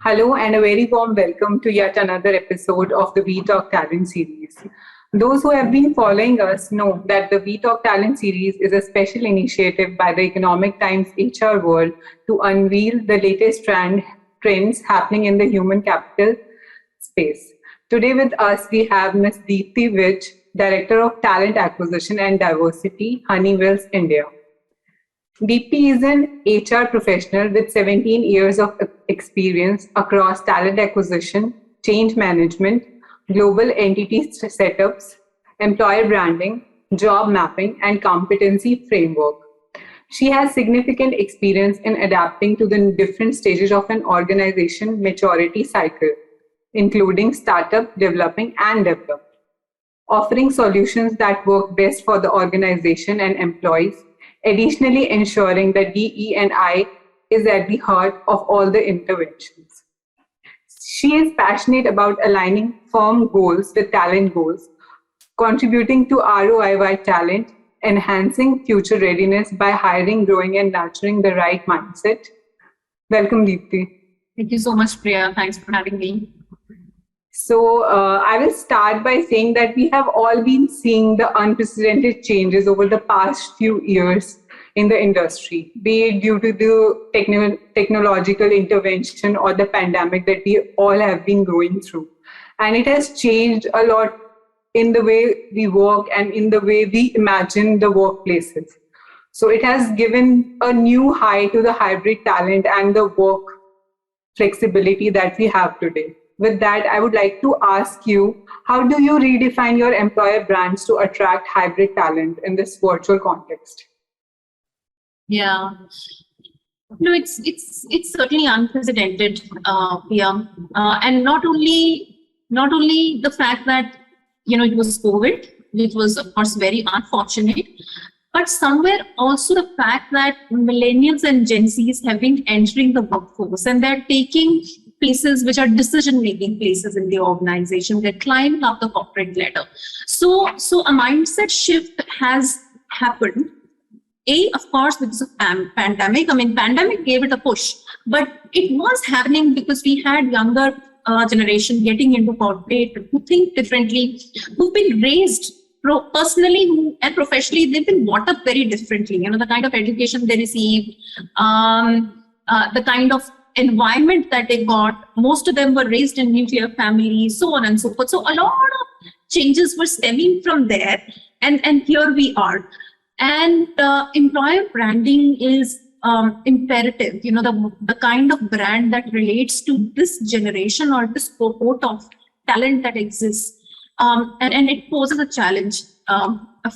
Hello and a very warm welcome to yet another episode of the We Talk Talent series. Those who have been following us know that the We Talk Talent series is a special initiative by the Economic Times EHRWorld to unveil the latest trends happening in the human capital space. Today with us we have Ms. Deepti Vij, Director of Talent Acquisition and Diversity, Honeywell India. Deepti is an HR professional with 17 years of experience across talent acquisition, change management, global entity setups, employer branding, job mapping, and competency framework. She has significant experience in adapting to the different stages of an organization maturity cycle, including startup, developing, and develop, offering solutions that work best for the organization and employees, additionally ensuring that DE&I is at the heart of all the interventions. She is passionate about aligning firm goals with talent goals, contributing to ROI by talent, enhancing future readiness by hiring, growing, and nurturing the right mindset. Welcome, Deepti. Thank you so much, Priya. Thanks for having me. So I will start by saying that we have all been seeing the unprecedented changes over the past few years in the industry, be it due to the technological intervention or the pandemic that we all have been going through. And it has changed a lot in the way we work and in the way we imagine the workplaces. So it has given a new high to the hybrid talent and the work flexibility that we have today. With that, I would like to ask you, how do you redefine your employer brands to attract hybrid talent in this virtual context? Yeah, no, it's certainly unprecedented, Priya, and not only the fact that it was COVID, which was of course very unfortunate, but somewhere also the fact that millennials and Gen Zs have been entering the workforce and they're taking places which are decision-making places in the organization. They're climbing up the corporate ladder. So a mindset shift has happened. Of course, because of pandemic. I mean, pandemic gave it a push, but it was happening because we had younger generation getting into corporate who think differently, who've been raised personally and professionally. They've been brought up very differently. The kind of education they received, the kind of environment that they got. Most of them were raised in nuclear families, so on and so forth. So a lot of changes were stemming from there, and here we are. And employer branding is imperative. The kind of brand that relates to this generation or this cohort of talent that exists, and it poses a challenge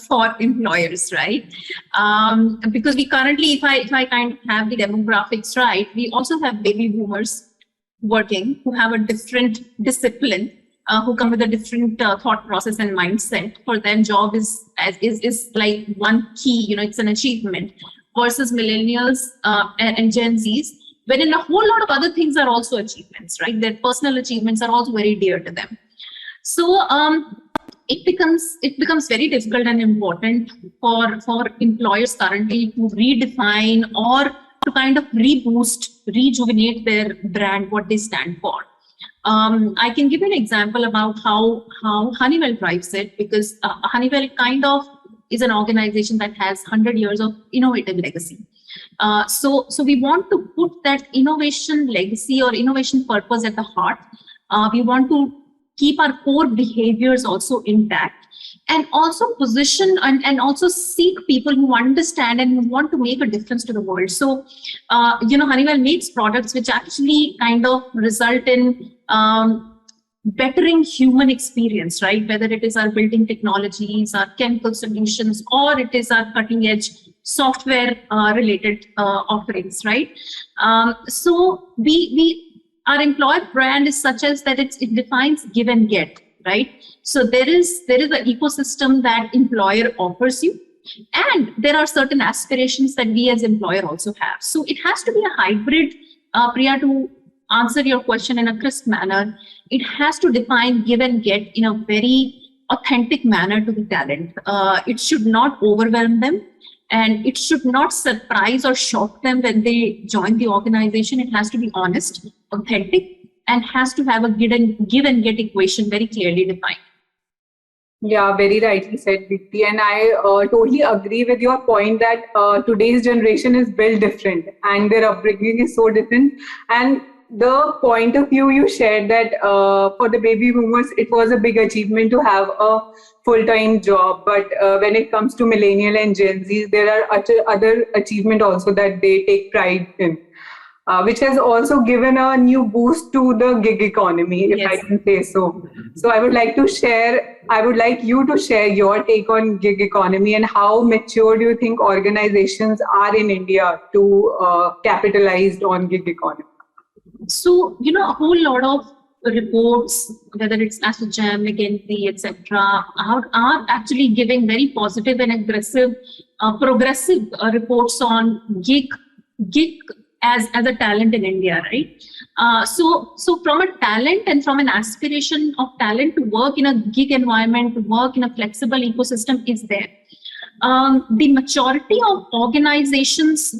for employers, right? Because we currently, if I kind of have the demographics right, we also have baby boomers working who have a different discipline, who come with a different thought process and mindset. For them, job is like one key, it's an achievement, versus millennials and Gen Zs, wherein a whole lot of other things are also achievements, right? Their personal achievements are also very dear to them. So it becomes very difficult and important for employers currently to redefine or to kind of rejuvenate their brand, what they stand for. I can give you an example about how Honeywell drives it, because Honeywell kind of is an organization that has 100 years of innovative legacy. So we want to put that innovation legacy or innovation purpose at the heart. We want to keep our core behaviors also intact, and also position and also seek people who understand and who want to make a difference to the world. So, Honeywell makes products which actually kind of result in bettering human experience, right? Whether it is our building technologies, our chemical solutions, or it is our cutting edge software related offerings, right? So our employer brand is such as that it defines give and get, right? So there is an ecosystem that employer offers you, and there are certain aspirations that we as employer also have. So it has to be a hybrid, Priya, to answer your question in a crisp manner. It has to define give and get in a very authentic manner to the talent. It should not overwhelm them. And it should not surprise or shock them when they join the organization. It has to be honest, authentic, and has to have a give and get equation very clearly defined. Yeah, very rightly said, Deepti. And I totally agree with your point that today's generation is built different and their upbringing is so different. And the point of view you shared that for the baby boomers, it was a big achievement to have a full-time job. But when it comes to millennial and Gen Zs, there are other achievement also that they take pride in. Which has also given a new boost to the gig economy, if I can say so. So I would like you to share your take on gig economy and how mature do you think organizations are in India to capitalize on gig economy? So, a whole lot of reports, whether it's ASSOCHAM, McKinsey, etc., are actually giving very positive and aggressive, progressive reports on gig as a talent in India, right? So from a talent and from an aspiration of talent to work in a gig environment, to work in a flexible ecosystem is there. The maturity of organizations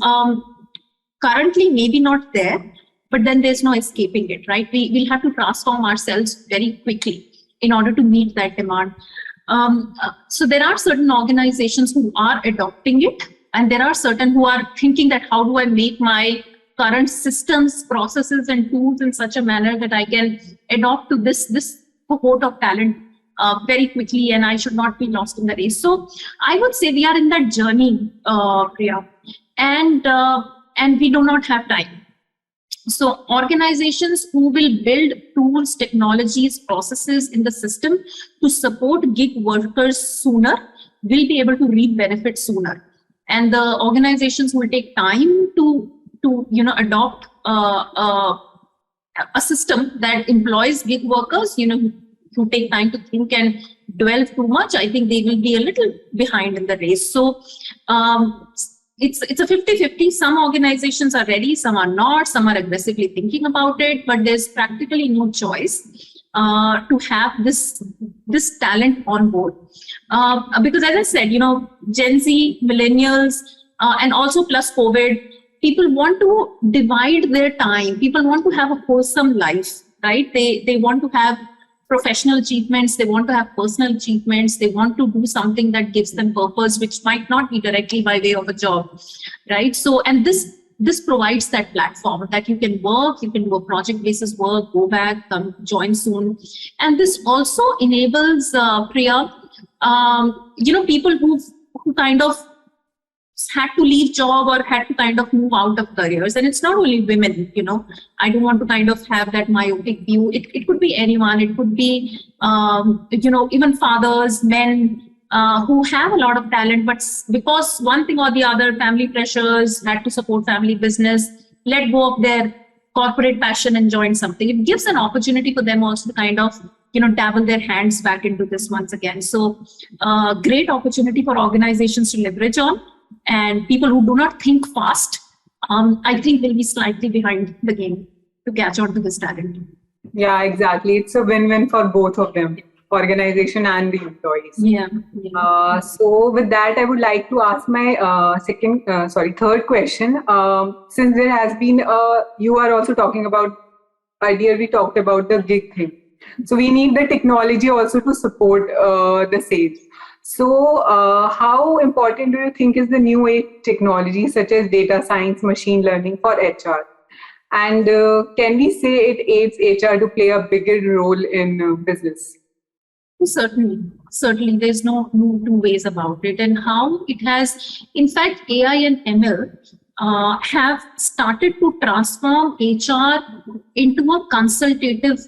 currently maybe not there, but then there's no escaping it, right? We'll have to transform ourselves very quickly in order to meet that demand. So there are certain organizations who are adopting it, and there are certain who are thinking that how do I make my current systems, processes, and tools in such a manner that I can adopt to this cohort of talent very quickly, and I should not be lost in the race. So I would say we are in that journey, Priya, and we do not have time. So organizations who will build tools, technologies, processes in the system to support gig workers sooner will be able to reap benefits sooner. And the organizations will take time to adopt a system that employs gig workers, who take time to think and dwell too much. I think they will be a little behind in the race. So it's a 50-50. Some organizations are ready, some are not, some are aggressively thinking about it, but there's practically no choice to have this talent on board. Because as I said, Gen Z, millennials, and also plus COVID, people want to divide their time. People want to have a wholesome life, right? They want to have professional achievements. They want to have personal achievements. They want to do something that gives them purpose, which might not be directly by way of a job, right? So, and this provides that platform that you can work, you can do a project basis work, go back, come join soon. And this also enables, Priya, people who kind of had to leave job or had to kind of move out of careers. And it's not only women, I don't want to kind of have that myopic view. It could be anyone. It could be, even fathers, men who have a lot of talent, but because one thing or the other, family pressures, had to support family business, let go of their corporate passion and join something. It gives an opportunity for them also to kind of, dabble their hands back into this once again. So great opportunity for organizations to leverage on. And people who do not think fast, I think will be slightly behind the game to catch on to this talent. Yeah, exactly. It's a win-win for both of them, organization and the employees. Yeah. So with that, I would like to ask my third question. Since there has been, you are also talking about, earlier we talked about the gig thing. So we need the technology also to support the sales. So how important do you think is the new age technology such as data science, machine learning for HR? And can we say it aids HR to play a bigger role in business? Certainly, there's no two ways about it. And how it has, in fact, AI and ML have started to transform HR into a consultative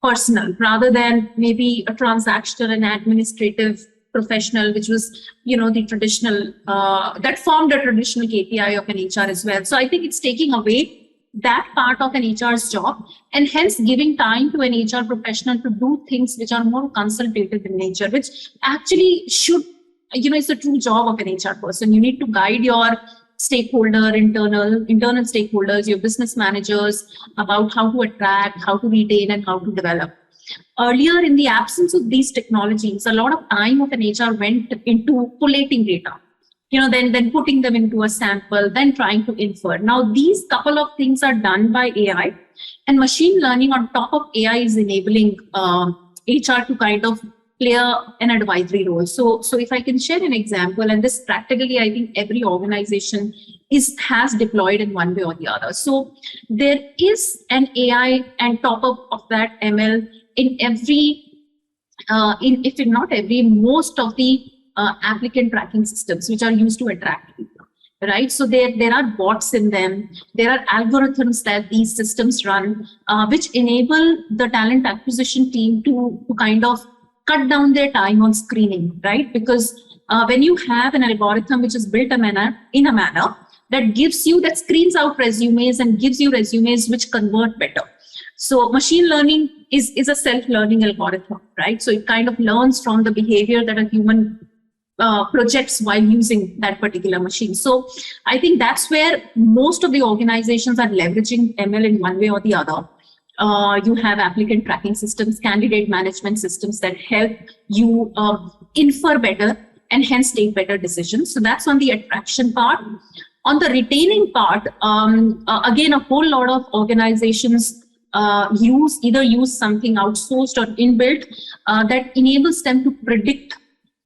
personnel rather than maybe a transactional and administrative professional, which was, the traditional, that formed a traditional KPI of an HR as well. So I think it's taking away that part of an HR's job and hence giving time to an HR professional to do things which are more consultative in nature, which actually should, it's a true job of an HR person. You need to guide your internal stakeholders, your business managers about how to attract, how to retain, and how to develop. Earlier, in the absence of these technologies, a lot of time of an HR went into collating data, then putting them into a sample, then trying to infer. Now, these couple of things are done by AI, And machine learning on top of AI is enabling HR to kind of play an advisory role. So if I can share an example, and this practically, I think every organization has deployed in one way or the other. So there is an AI and top of that ML in every, if not every, most of the applicant tracking systems which are used to attract people. Right, so there are bots in them. There are algorithms that these systems run, which enable the talent acquisition team to kind of cut down their time on screening, right? Because when you have an algorithm which is built in a manner that screens out resumes and gives you resumes which convert better. So machine learning is a self-learning algorithm, right? So it kind of learns from the behavior that a human projects while using that particular machine. So I think that's where most of the organizations are leveraging ML in one way or the other. You have applicant tracking systems, candidate management systems that help you infer better and hence take better decisions. So that's on the attraction part. On the retaining part, again, a whole lot of organizations either use something outsourced or inbuilt that enables them to predict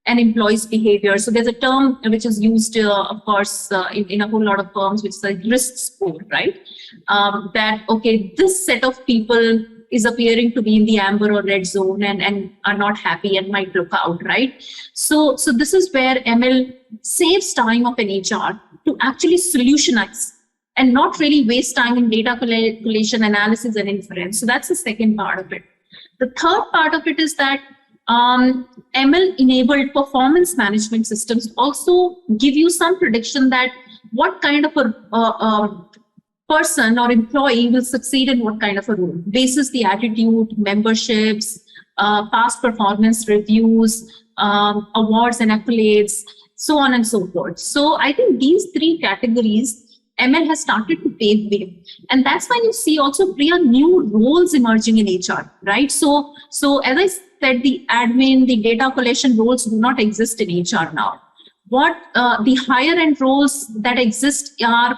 an employee's behavior. So there's a term which is used, of course, in a whole lot of firms, which is a risk score, right? That, okay, this set of people is appearing to be in the amber or red zone and are not happy and might look out, right? So this is where ML saves time of an HR to actually solutionize and not really waste time in data collation, analysis, and inference. So that's the second part of it. The third part of it is that ML-enabled performance management systems also give you some prediction that what kind of a person or employee will succeed in what kind of a role, basis the attitude, memberships, past performance reviews, awards and accolades, so on and so forth. So I think these three categories, ML has started to pave way. And that's when you see also new roles emerging in HR, right? So as I said, the admin, the data collection roles do not exist in HR now. What the higher end roles that exist are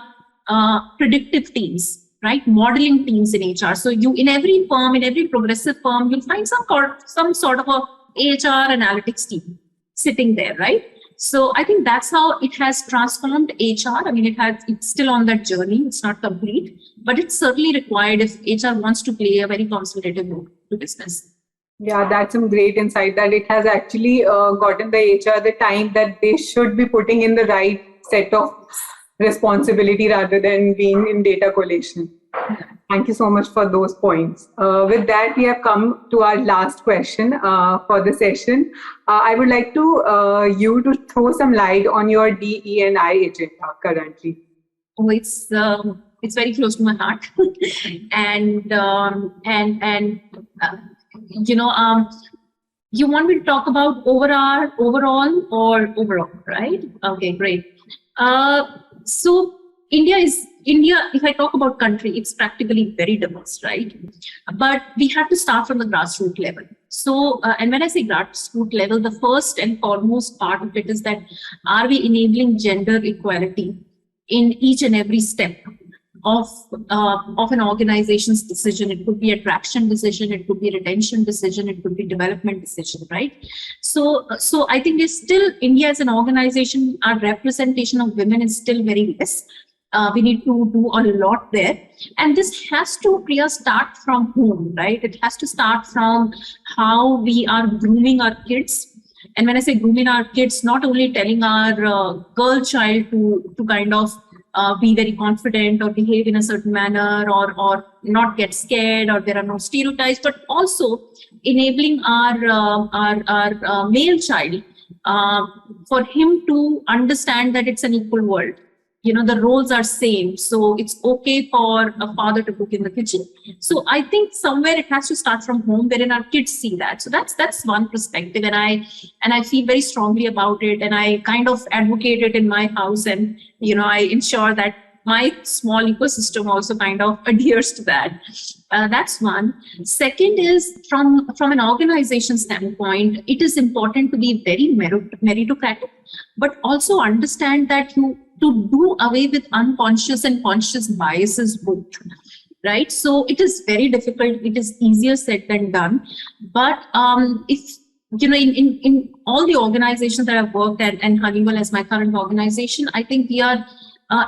predictive teams, right? Modeling teams in HR. So you, in every firm, in every progressive firm, you'll find some sort of a HR analytics team sitting there, right? So I think that's how it has transformed HR. I mean, it's still on that journey. It's not complete, but it's certainly required if HR wants to play a very consultative role to business. Yeah, that's some great insight that it has actually gotten the HR the time that they should be putting in the right set of responsibility rather than being in data collation. Thank you so much for those points. With that, we have come to our last question for the session. I would like you to throw some light on your DE&I agenda currently. Oh, it's very close to my heart, and you want me to talk about overall, right? Okay, great. So India, if I talk about country, it's practically very diverse, right? But we have to start from the grassroots level. So, and when I say grassroots level, the first and foremost part of it is that are we enabling gender equality in each and every step of an organization's decision? It could be attraction decision, it could be retention decision, it could be development decision, right? So I think India as an organization, our representation of women is still very less. We need to do a lot there. And this has to start from home, right? It has to start from how we are grooming our kids. And when I say grooming our kids, not only telling our girl child to kind of be very confident or behave in a certain manner or not get scared or there are no stereotypes, but also enabling our male child for him to understand that it's an equal world. The roles are same. So it's okay for a father to cook in the kitchen. So I think somewhere it has to start from home wherein our kids see that. So that's one perspective. And I feel very strongly about it. And I kind of advocate it in my house. And, I ensure that my small ecosystem also kind of adheres to that. That's one. Second is from an organization standpoint, it is important to be very meritocratic, but also understand that to do away with unconscious and conscious biases both. right? So it is very difficult. It is easier said than done. But if in all the organizations that I've worked at, and Honeywell as my current organization, I think we are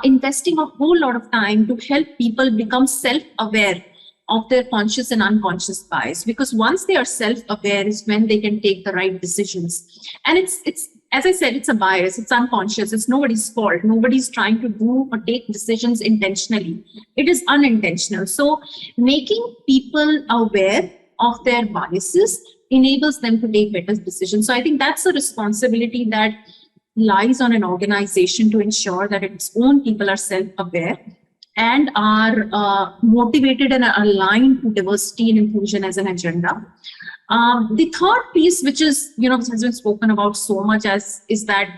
investing a whole lot of time to help people become self-aware of their conscious and unconscious bias, because once they are self-aware is when they can take the right decisions. And it's as I said, it's a bias, it's unconscious, it's nobody's fault. Nobody's trying to do or take decisions intentionally. It is unintentional. So making people aware of their biases enables them to take better decisions. So I think that's a responsibility that lies on an organization to ensure that its own people are self-aware and are motivated and aligned to diversity and inclusion as an agenda. The third piece, which is, has been spoken about so much, is that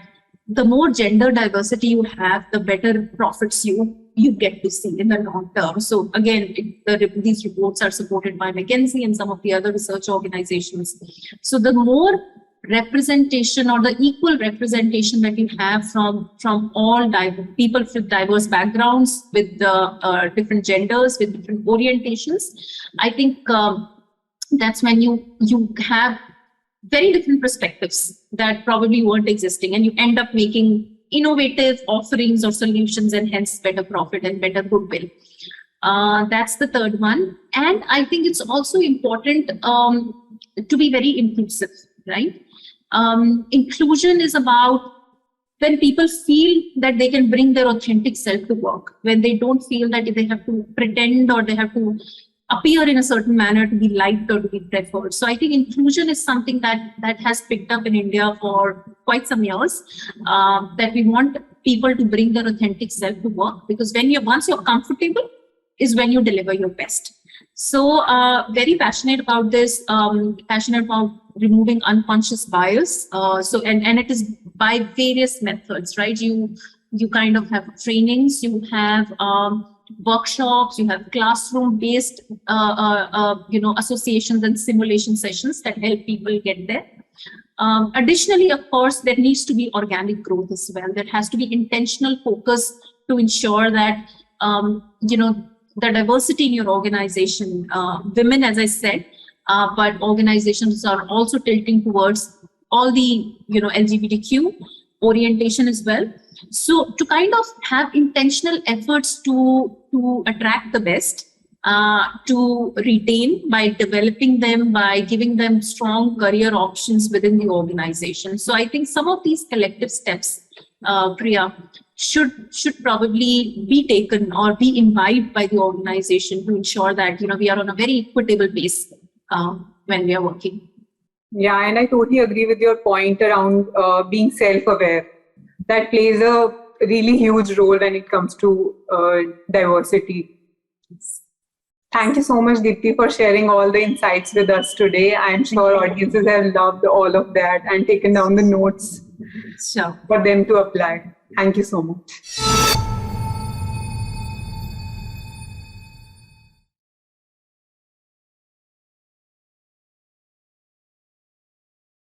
the more gender diversity you have, the better profits you get to see in the long term. So again, these reports are supported by McKinsey and some of the other research organizations. So the more representation or the equal representation that you have from all people with diverse backgrounds, with different genders, with different orientations, I think that's when you have very different perspectives that probably weren't existing, and you end up making innovative offerings or solutions, and hence better profit and better goodwill. That's the third one. And I think it's also important to be very inclusive, right? Inclusion is about when people feel that they can bring their authentic self to work, when they don't feel that they have to pretend or they have to appear in a certain manner to be liked or to be preferred. So I think inclusion is something that has picked up in India for quite some years, that we want people to bring their authentic self to work, because once you're comfortable is when you deliver your best. So very passionate about this, passionate about removing unconscious bias. And it is by various methods, right? You kind of have trainings, you have workshops, you have classroom-based, associations and simulation sessions that help people get there. Additionally, of course, there needs to be organic growth as well. There has to be intentional focus to ensure that, the diversity in your organization, women, as I said, but organizations are also tilting towards all the, LGBTQ orientation as well. So to kind of have intentional efforts to attract the best, to retain by developing them, by giving them strong career options within the organization. So I think some of these collective steps, Priya, should probably be taken or be imbibed by the organization to ensure that, we are on a very equitable base when we are working. Yeah, and I totally agree with your point around being self-aware. That plays a really huge role when it comes to diversity. Thank you so much, Deepti, for sharing all the insights with us today. I'm sure audiences have loved all of that and taken down the notes for them to apply. Thank you so much.